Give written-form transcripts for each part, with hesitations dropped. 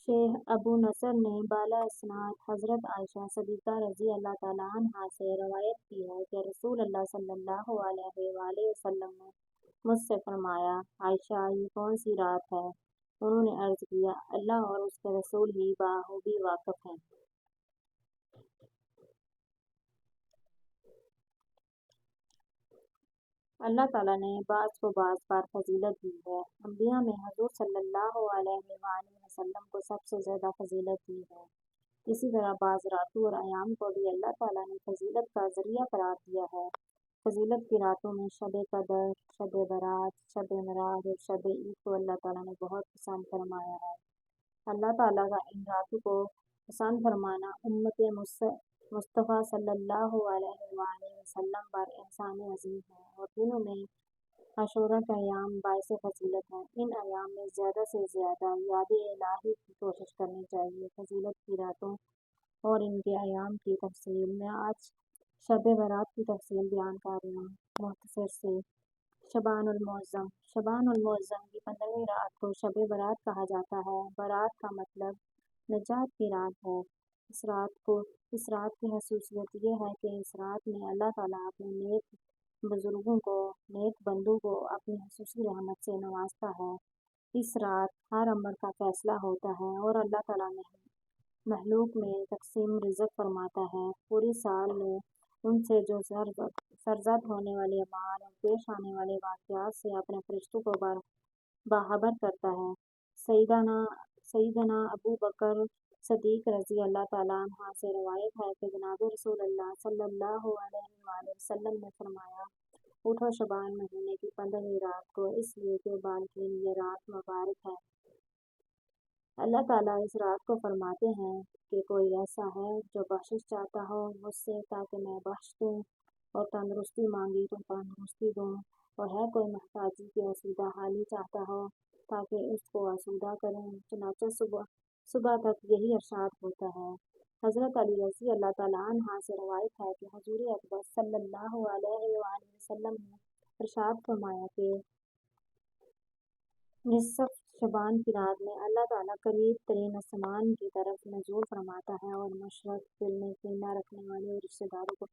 शेख अबू नसर ने बाला इसनाद हज़रत आयशा सिद्दीक़ा रज़ी अल्लाह ताला अन्हा से रवायत की है कि रसूल अल्लाह सल्लल्लाहु अलैहि वसल्लम ने मुझसे फरमाया, आयशा ये कौन सी रात है? उन्होंने अर्ज़ किया, अल्लाह और उसके रसूल ही बाखूबी वाकिफ़ हैं। अल्लाह ताला ने बाज़ को बाज़ पर फजीलत दी है। अंबिया में हजूर सल्लल्लाहु अलैहि वसल्लम को सबसे ज़्यादा फजीलत दी है। इसी तरह बाज़ रातों और अयाम को भी अल्लाह ताला ने फजीलत का ज़रिया करार दिया है। फजीलत की रातों में शब कदर, शब बरात, शब मराज और शब ईद को अल्लाह ताला ने बहुत पसंद फरमाया है। अल्लाह ताला का इन रातों को पसंद फरमाना उम्मत मुस्तफ़ा सल्लल्लाहु अलैहि वसल्लम पर एहसान अज़ीम है और दिनों में अशूरा का अयाम बाइस फजीलत है। इन अयाम में ज़्यादा से ज़्यादा याद इलाही की कोशिश करनी चाहिए। फजीलत की रातों और इनके अयाम की तफसील में आज शब बारात की तफसील बयान कर रही हूँ मुख्तसर से। शबानुल मुअज़्ज़म की 15वीं रात को शब बारात कहा जाता है। बारात का मतलब निजात की रात है। इस रात की खसूसियत ये है कि इस रात में अल्लाह ताला अपने नेक बुजुर्गों को, नेक बंदों को अपनी खसूसी रहमत से नवाजता है। इस रात हर अमर का फैसला होता है और अल्लाह ताला महलूक में तकसीम रिज़्क़ फरमाता है। पूरे साल में उनसे जो सरजद होने वाले अमाल और पेश आने वाले वाक़यात से अपने फरिश्तों को बाखबर करता है। सईदना अबू बकर सिद्दीक़ रज़ी अल्लाह ताला अन्हा से रवायत है कि जनाब रसूलुल्लाह सल्लल्लाहु अलैहि वसल्लम ने फरमाया, उठो शबान महीने की 15वीं रात को, इसलिए कि बालकीन ये रात मुबारक है। अल्लाह ताला इस रात को फरमाते हैं कि कोई ऐसा है जो बख्शिश चाहता हो मुझसे ताकि मैं बख्श दूँ, और तंदुरुस्ती मांगी तो तंदुरुस्ती दूँ, और है कोई महताजी की आसूदा हाली चाहता हो ताकि उसको आसूदा करें। चुनांचे सुबह तक यही इरशाद होता है। हज़रत अली रज़ी अल्लाह ताला अन्हा से रवायत है कि हुज़ूर अकबर सल्लल्लाहु अलैहि वसल्लम ने इरशाद फरमाया कि निसफ शबान की रात में अल्लाह ताला करीब तरीन आसमान की तरफ नज़ूल फरमाता है और मशरक़ दिल में कीना रखने वाले और रिश्तेदारों को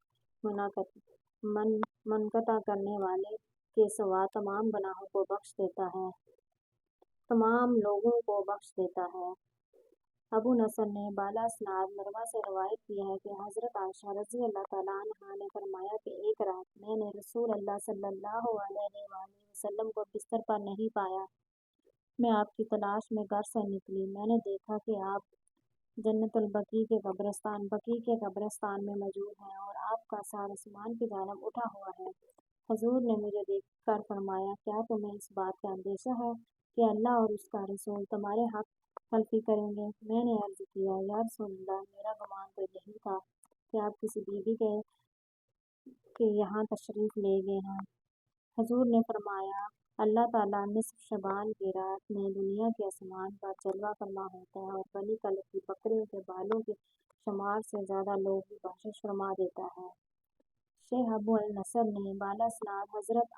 मुनक़ता करने वाले के सिवा तमाम गुनाहों को बख्श देता है, तमाम लोगों को बख्श देता है। अबू नसर ने बाला इसनाद मरवा से रवायत की है कि हज़रत आयशा रज़ी अल्लाह ताला अन्हा ने फरमाया कि एक रात मैंने रसूल अल्लाह सल्लल्लाहु अलैहि वसल्लम को बिस्तर पर नहीं पाया। मैं आपकी तलाश में घर से निकली। मैंने देखा कि आप जन्नतुल बकी के कब्रिस्तान में मौजूद हैं और आपका सर आसमान की जानिब उठा हुआ है। हुजूर ने मुझे देखकर फरमाया, क्या तुम्हें इस बात का अंदेशा है कि अल्लाह और उसका रसूल तुम्हारे हक तलफी करेंगे? मैंने अर्ज़ किया, या रसूलल्लाह, मेरा गुमान तो यही था कि आप किसी बीवी के यहाँ तशरीफ़ ले गए हैं। हुजूर ने फरमाया, अल्लाह ताला निस्फ़ शबान की रात में दुनिया के आसमान पर जलवा फरमा होता है और बनी कलब की बकरियों के बालों के शुमार से ज़्यादा लोग भी बख्शिश फरमा देता है। शेख अबू अल नसर ने बाला इसनाद हज़रत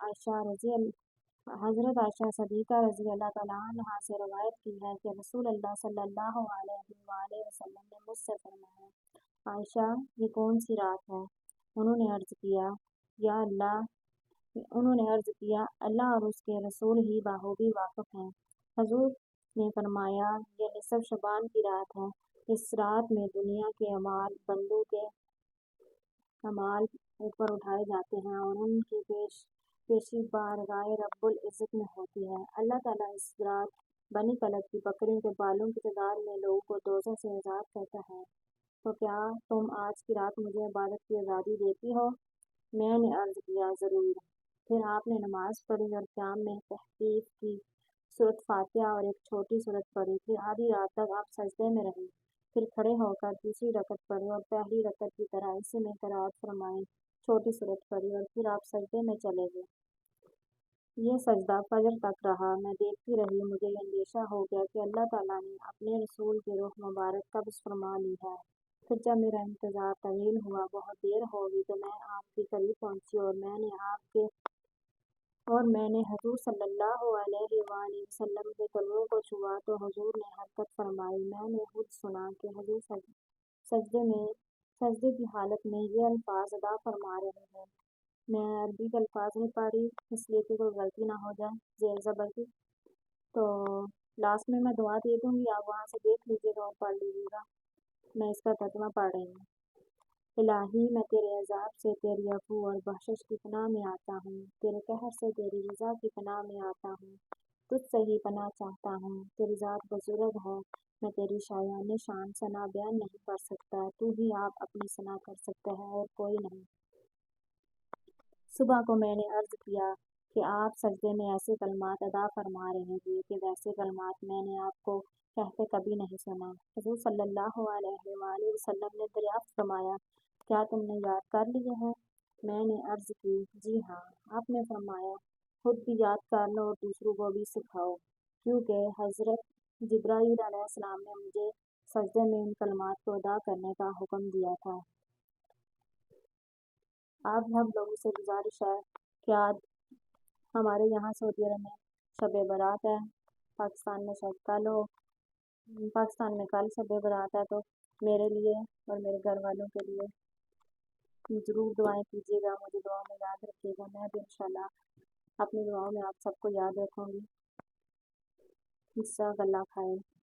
आयशा सिद्दीक़ा रज़ी अल्लाह ताला अन्हा से रवायत की है कि रसूल अल्लाह सल्लल्लाहु अलैहि वसल्लम ने मुझसे फरमाया, आयशा ये कौन सी रात है? उन्होंने अर्ज़ किया, अल्लाह और उसके रसूल ही बाखूबी वाकिफ़ हैं। हुजूर ने फरमाया, ये निसफ शबान की रात है। इस रात में दुनिया के बंदों के अमाल ऊपर उठाए जाते हैं और उनकी पेशी बारगाह रब्बुल इज़्ज़त में होती है। अल्लाह ताला इस रात बनी कलब की बकरियों के बालों की तादाद में लोगों को दोज़ख से आज़ाद करता है। तो क्या तुम आज की रात मुझे इबादत की आज़ादी देती हो? मैंने अर्ज़ किया, ज़रूर। फिर आपने नमाज पढ़ी और क़याम में तहज्जुद की, सूरत फातिहा और एक छोटी सूरत पढ़ी। फिर आधी रात तक आप सजदे में रहे। फिर खड़े होकर दूसरी रकत पढ़ी और पहली रकत की तरह इसी में क़राअत फरमाई, छोटी सूरत पढ़ी और फिर आप सजदे में चले गए। यह सजदा फजर तक रहा। मैं देखती रही। मुझे अंदेशा हो गया कि अल्लाह ताला ने अपने रसूल की रूह मुबारक कब्ज़ फरमा ली है। फिर जब मेरा इंतज़ार तवील हुआ, बहुत देर हो गई, तो मैं आपके करीब पहुंची और मैंने आपके اور میں نے حضور صلی اللہ علیہ وآلہ وسلم کے قدموں کو چھوا تو حضور نے حرکت فرمائی۔ میں نے خود سنا کہ حضور سجدے کی حالت میں یہ الفاظ ادا فرما رہے ہیں۔ میں عربی کے الفاظ نہیں پڑھ رہی اس لیے کہ کوئی غلطی نہ ہو جائے زیر زبر کی، تو لاسٹ میں دعا دے دوں گی، آپ وہاں سے دیکھ لیجیے گا اور پڑھ لیجیے گا۔ میں اس کا ترجمہ پڑھ رہی ہوں۔ الہی میں تیرے عذاب سے تیری عفو اور بخشش کی پناہ میں آتا ہوں، تیرے قہر سے تیری رضا کی پناہ میں آتا ہوں، تجھ سے ہی پناہ چاہتا ہوں۔ تیری ذات بزرگ ہے، میں تیری شایان شان ثنا بیان نہیں کر سکتا، تو ہی آپ اپنی ثنا کر سکتا ہے اور کوئی نہیں۔ صبح کو میں نے عرض کیا کہ آپ سجدے میں ایسے کلمات ادا فرما رہے ہیں کہ ویسے کلمات میں نے آپ کو کہتے کبھی نہیں سنا۔ حضور صلی اللہ علیہ وآلہ وسلم نے دریافت فرمایا، کیا تم نے یاد کر لیے ہیں؟ میں نے عرض کی، جی ہاں۔ آپ نے فرمایا، خود بھی یاد کر لو اور دوسروں کو بھی سکھاؤ، کیونکہ حضرت جبرائیل علیہ السلام نے مجھے سجدے میں ان کلمات کو ادا کرنے کا حکم دیا تھا۔ آپ سب لوگوں سے گزارش ہے کہ آج ہمارے یہاں سعودی عرب میں شب برات ہے، پاکستان میں شاید کل ہو، پاکستان میں کل شب برات ہے، تو میرے لیے اور میرے گھر والوں کے لیے ضرور دعائیں کیجیے گا، مجھے دعاؤں میں یاد رکھیے گا۔ میں بھی انشاءاللہ اپنی دعاؤں میں آپ سب کو یاد رکھوں گی۔ جزاک اللہ خیر۔